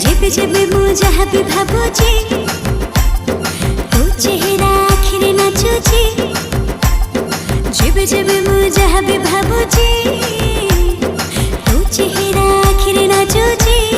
जेबे जेबे मु जहाँ भी भाबुची तू चेहरा आखिरे नाचुची। जेबे जेबे मु जहाँ भी भाबुची तू चेहरा आखिरे नाचुची।